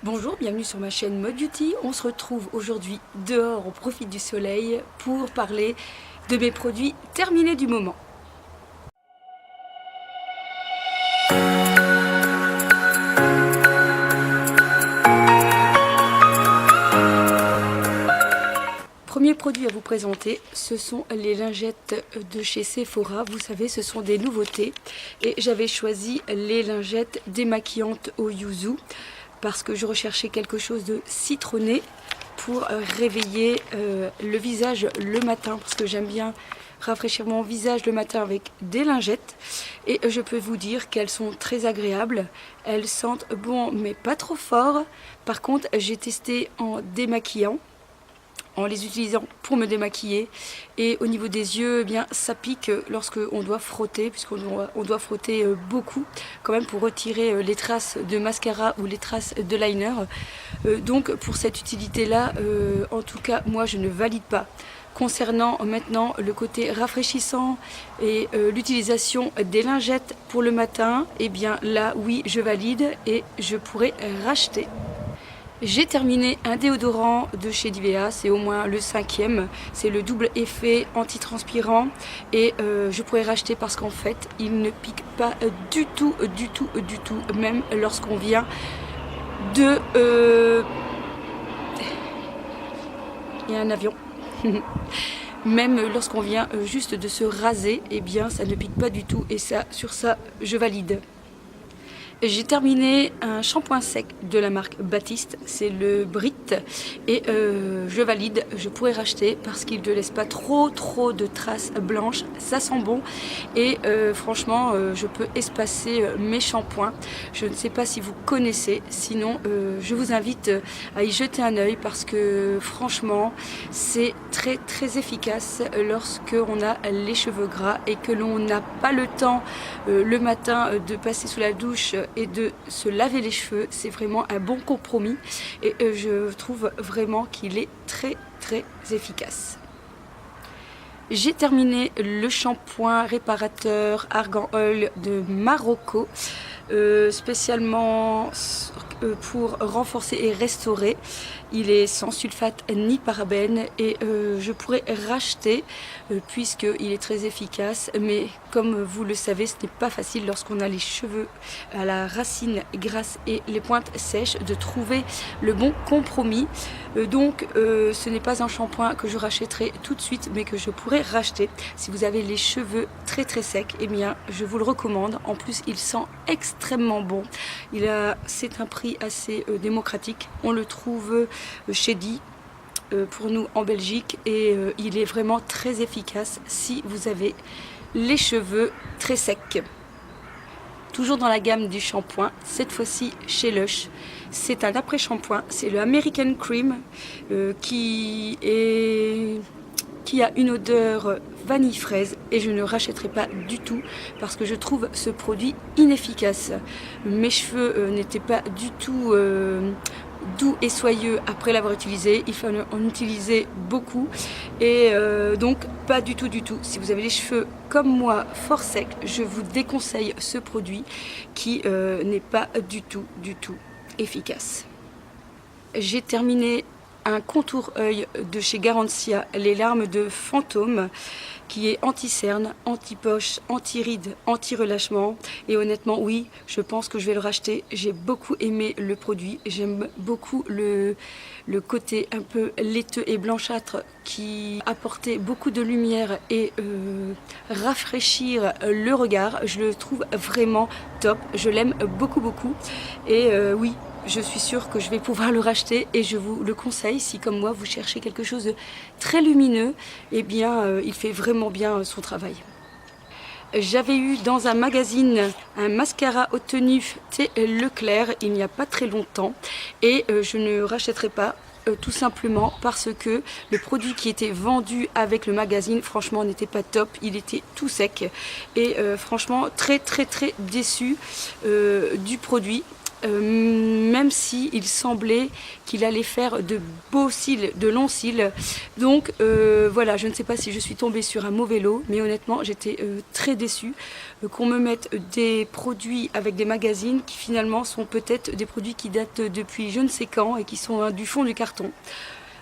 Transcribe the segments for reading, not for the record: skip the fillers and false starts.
Bonjour, bienvenue sur ma chaîne Mode Beauty. On se retrouve aujourd'hui dehors, on profite du soleil pour parler de mes produits terminés du moment. Premier produit à vous présenter, ce sont les lingettes de chez Sephora. Vous savez, ce sont des nouveautés et j'avais choisi les lingettes démaquillantes au yuzu parce que je recherchais quelque chose de citronné pour réveiller le visage le matin, parce que j'aime bien rafraîchir mon visage le matin avec des lingettes. Et je peux vous dire qu'elles sont très agréables. Elles sentent bon mais pas trop fort. Par contre, j'ai testé en démaquillant, en les utilisant pour me démaquiller, et au niveau des yeux, eh bien ça pique lorsque on doit frotter, puisqu'on doit frotter beaucoup quand même pour retirer les traces de mascara ou les traces de liner. Donc pour cette utilité là, en tout cas moi je ne valide pas. Concernant maintenant le côté rafraîchissant et l'utilisation des lingettes pour le matin, eh bien là oui je valide et je pourrais racheter. J'ai terminé un déodorant de chez Nivea, c'est au moins le 5e, c'est le double effet antitranspirant et je pourrais racheter parce qu'en fait il ne pique pas du tout, même lorsqu'on vient de... Il y a un avion. Même lorsqu'on vient juste de se raser, eh bien ça ne pique pas du tout et ça, sur ça je valide. J'ai terminé un shampoing sec de la marque Baptiste, c'est le Brit, et je valide, je pourrais racheter parce qu'il ne laisse pas trop de traces blanches, ça sent bon et franchement je peux espacer mes shampoings. Je ne sais pas si vous connaissez, sinon je vous invite à y jeter un œil parce que franchement c'est très efficace lorsque on a les cheveux gras et que l'on n'a pas le temps le matin de passer sous la douche et de se laver les cheveux. C'est vraiment un bon compromis et je trouve vraiment qu'il est très efficace. J'ai terminé le shampoing réparateur Argan Oil de Marocco, spécialement pour renforcer et restaurer. Il est sans sulfate ni parabène et je pourrais racheter puisqu'il est très efficace, mais comme vous le savez ce n'est pas facile lorsqu'on a les cheveux à la racine grasse et les pointes sèches de trouver le bon compromis. Donc ce n'est pas un shampoing que je rachèterai tout de suite mais que je pourrais racheter. Si vous avez les cheveux très secs, eh bien je vous le recommande. En plus il sent extrêmement bon. C'est un prix assez démocratique. On le trouve chez Di pour nous en Belgique et il est vraiment très efficace si vous avez les cheveux très secs. Toujours dans la gamme du shampoing, cette fois-ci chez Lush. C'est un après-shampoing, c'est le American Cream qui a une odeur vanille fraise et je ne rachèterai pas du tout parce que je trouve ce produit inefficace. Mes cheveux n'étaient pas du tout doux et soyeux après l'avoir utilisé, il fallait en utiliser beaucoup et donc pas du tout. Si vous avez les cheveux comme moi fort secs, je vous déconseille ce produit qui n'est pas du tout efficace. J'ai terminé un contour œil de chez Garancia, les larmes de fantôme, qui est anti-cerne, anti-poche, anti-rides, anti-relâchement. Et honnêtement, oui, je pense que je vais le racheter. J'ai beaucoup aimé le produit. J'aime beaucoup le côté un peu laiteux et blanchâtre qui apportait beaucoup de lumière et rafraîchir le regard. Je le trouve vraiment top. Je l'aime beaucoup. Et oui, je suis sûre que je vais pouvoir le racheter et je vous le conseille si comme moi vous cherchez quelque chose de très lumineux, eh bien il fait vraiment bien son travail. J'avais eu dans un magazine un mascara haute tenue T. Leclerc il n'y a pas très longtemps et je ne rachèterai pas tout simplement parce que le produit qui était vendu avec le magazine franchement n'était pas top, il était tout sec et franchement très déçu du produit. Même même si il semblait qu'il allait faire de beaux cils, de longs cils. Donc voilà, je ne sais pas si je suis tombée sur un mauvais lot, mais honnêtement j'étais très déçue qu'on me mette des produits avec des magazines qui finalement sont peut-être des produits qui datent depuis je ne sais quand et qui sont du fond du carton.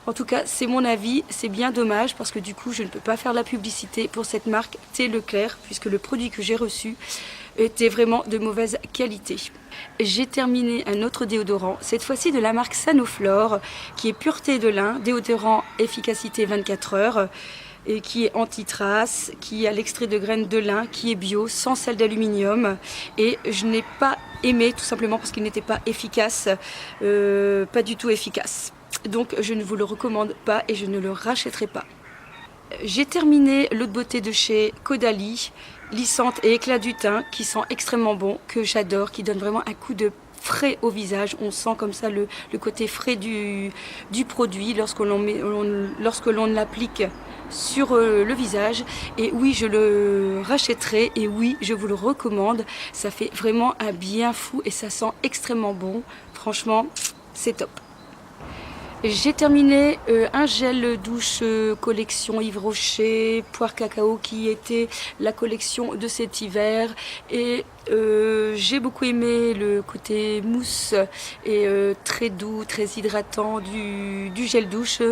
En tout cas, c'est mon avis, c'est bien dommage parce que du coup, je ne peux pas faire la publicité pour cette marque Thé Leclerc puisque le produit que j'ai reçu était vraiment de mauvaise qualité. J'ai terminé un autre déodorant, cette fois-ci de la marque Sanoflore, qui est pureté de lin, déodorant efficacité 24 heures, et qui est anti-trace, qui a l'extrait de graines de lin, qui est bio, sans sel d'aluminium. Et je n'ai pas aimé, tout simplement parce qu'il n'était pas efficace, pas du tout efficace. Donc je ne vous le recommande pas et je ne le rachèterai pas. J'ai terminé l'eau de beauté de chez Caudalie, lissante et éclat du teint, qui sent extrêmement bon, que j'adore, qui donne vraiment un coup de frais au visage. On sent comme ça le côté frais du produit lorsque l'on l'applique sur le visage. Et oui, je le rachèterai et oui, je vous le recommande. Ça fait vraiment un bien fou et ça sent extrêmement bon. Franchement, c'est top. J'ai terminé un gel douche collection Yves Rocher, poire cacao qui était la collection de cet hiver et j'ai beaucoup aimé le côté mousse et très doux, très hydratant du gel douche.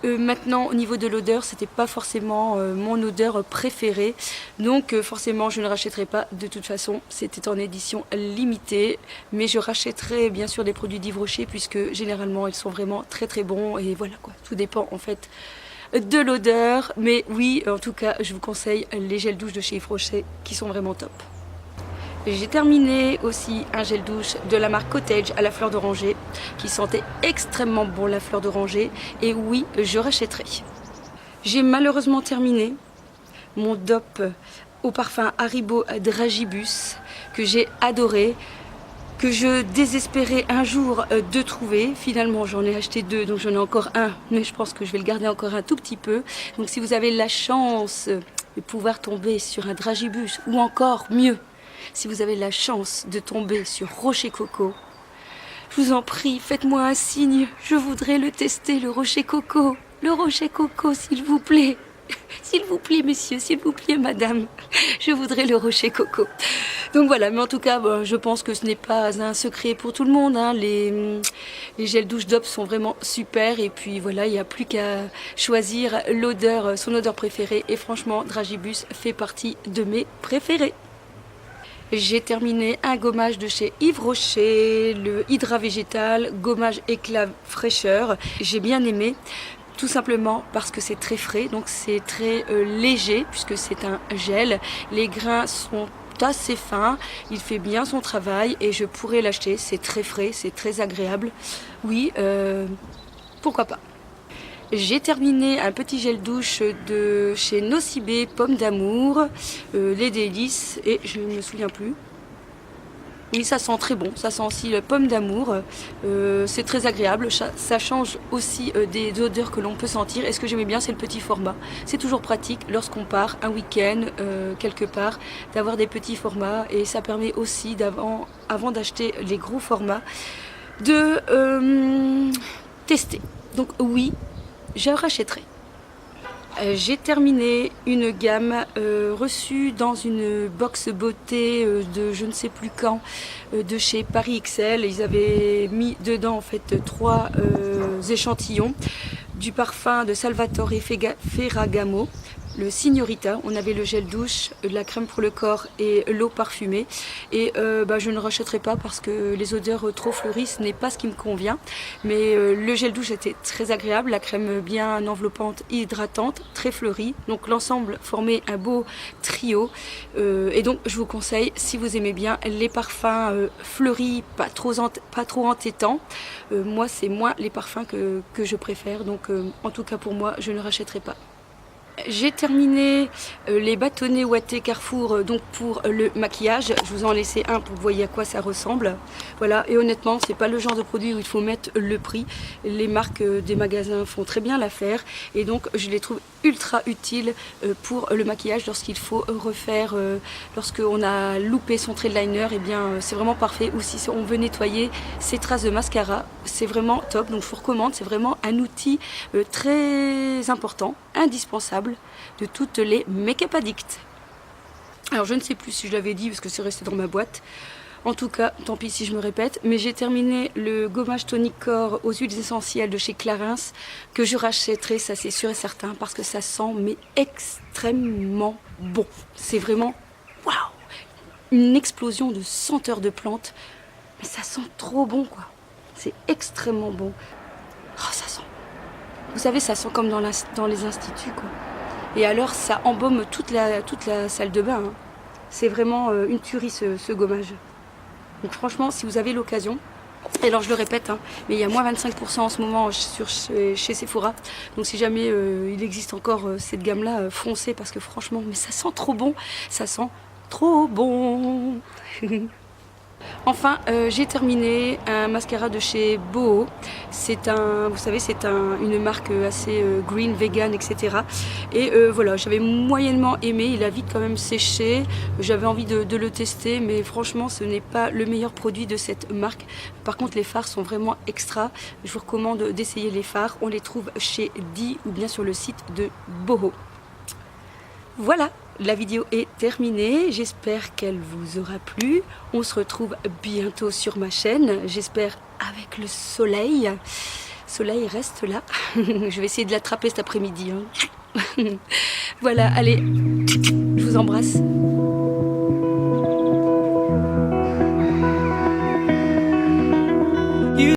Maintenant au niveau de l'odeur, c'était pas forcément mon odeur préférée, donc forcément je ne rachèterai pas. De toute façon c'était en édition limitée, mais je rachèterai bien sûr des produits d'Yves Rocher puisque généralement ils sont vraiment très très bons et voilà quoi, tout dépend en fait de l'odeur, mais oui en tout cas je vous conseille les gels douche de chez Yves Rocher qui sont vraiment top. J'ai terminé aussi un gel douche de la marque Cottage à la fleur d'oranger qui sentait extrêmement bon la fleur d'oranger et oui, je rachèterai. J'ai malheureusement terminé mon DOP au parfum Haribo Dragibus que j'ai adoré, que je désespérais un jour de trouver. Finalement, j'en ai acheté 2, donc j'en ai encore un, mais je pense que je vais le garder encore un tout petit peu. Donc si vous avez la chance de pouvoir tomber sur un Dragibus ou encore mieux, si vous avez la chance de tomber sur Rocher Coco, je vous en prie, faites-moi un signe. Je voudrais le tester, le Rocher Coco. Le Rocher Coco, s'il vous plaît. S'il vous plaît, messieurs, s'il vous plaît, madame. Je voudrais le Rocher Coco. Donc voilà, mais en tout cas, bon, je pense que ce n'est pas un secret pour tout le monde. Hein. Les gels douche DOP sont vraiment super. Et puis voilà, il n'y a plus qu'à choisir l'odeur, son odeur préférée. Et franchement, Dragibus fait partie de mes préférés. J'ai terminé un gommage de chez Yves Rocher, le Hydra Végétal, gommage éclat fraîcheur. J'ai bien aimé, tout simplement parce que c'est très frais, donc c'est très léger puisque c'est un gel. Les grains sont assez fins, il fait bien son travail et je pourrais l'acheter. C'est très frais, c'est très agréable. Oui, pourquoi pas. J'ai terminé un petit gel douche de chez Nocibé, Pomme d'amour, les délices, et je ne me souviens plus. Oui, ça sent très bon, ça sent aussi la pomme d'amour, c'est très agréable, ça change aussi des odeurs que l'on peut sentir. Et ce que j'aimais bien, c'est le petit format. C'est toujours pratique lorsqu'on part un week-end quelque part, d'avoir des petits formats, et ça permet aussi, avant d'acheter les gros formats, de tester. Donc oui, je rachèterai. J'ai terminé une gamme reçue dans une box beauté de je ne sais plus quand, de chez Paris XL. Ils avaient mis dedans en fait 3 échantillons du parfum de Salvatore Ferragamo, le Signorita. On avait le gel douche, la crème pour le corps et l'eau parfumée. Et je ne rachèterai pas parce que les odeurs trop fleuries, ce n'est pas ce qui me convient. Mais le gel douche était très agréable, la crème bien enveloppante, hydratante, très fleurie. Donc l'ensemble formait un beau trio. Et donc je vous conseille, si vous aimez bien les parfums fleuris, pas trop entêtants, moi c'est moins les parfums que je préfère. Donc en tout cas pour moi, je ne rachèterai pas. J'ai terminé les bâtonnets ouatés Carrefour donc pour le maquillage. Je vous en ai laissé un pour que vous voyez à quoi ça ressemble. Voilà, et honnêtement, c'est pas le genre de produit où il faut mettre le prix. Les marques des magasins font très bien l'affaire et donc je les trouve ultra utiles pour le maquillage lorsqu'il faut refaire, lorsqu'on a loupé son trait de liner, et bien c'est vraiment parfait. Ou si on veut nettoyer ses traces de mascara, c'est vraiment top. Donc je vous recommande, c'est vraiment un outil très important, indispensable de toutes les make-up addicts. Alors je ne sais plus si je l'avais dit parce que c'est resté dans ma boîte. En tout cas, tant pis si je me répète, mais j'ai terminé le gommage tonic corps aux huiles essentielles de chez Clarins que je rachèterai, ça c'est sûr et certain, parce que ça sent mais extrêmement bon. C'est vraiment waouh, une explosion de senteur de plantes, mais ça sent trop bon quoi. C'est extrêmement bon. Oh, ça sent. Vous savez, ça sent comme dans les instituts quoi. Et alors ça embaume toute la salle de bain. Hein. C'est vraiment une tuerie ce gommage. Donc franchement, si vous avez l'occasion, et alors je le répète, hein, mais il y a moins 25% en ce moment chez Sephora. Donc si jamais il existe encore cette gamme-là, foncez parce que franchement, mais ça sent trop bon. Ça sent trop bon. Enfin, j'ai terminé un mascara de chez Boho. C'est vous savez, c'est une marque assez green, vegan, etc. Et voilà, j'avais moyennement aimé. Il a vite quand même séché. J'avais envie de le tester, mais franchement, ce n'est pas le meilleur produit de cette marque. Par contre, les fards sont vraiment extra. Je vous recommande d'essayer les fards. On les trouve chez Di ou bien sur le site de Boho. Voilà, la vidéo est terminée, j'espère qu'elle vous aura plu. On se retrouve bientôt sur ma chaîne, j'espère avec le soleil. Le soleil reste là, je vais essayer de l'attraper cet après-midi. Hein. Voilà, allez, je vous embrasse.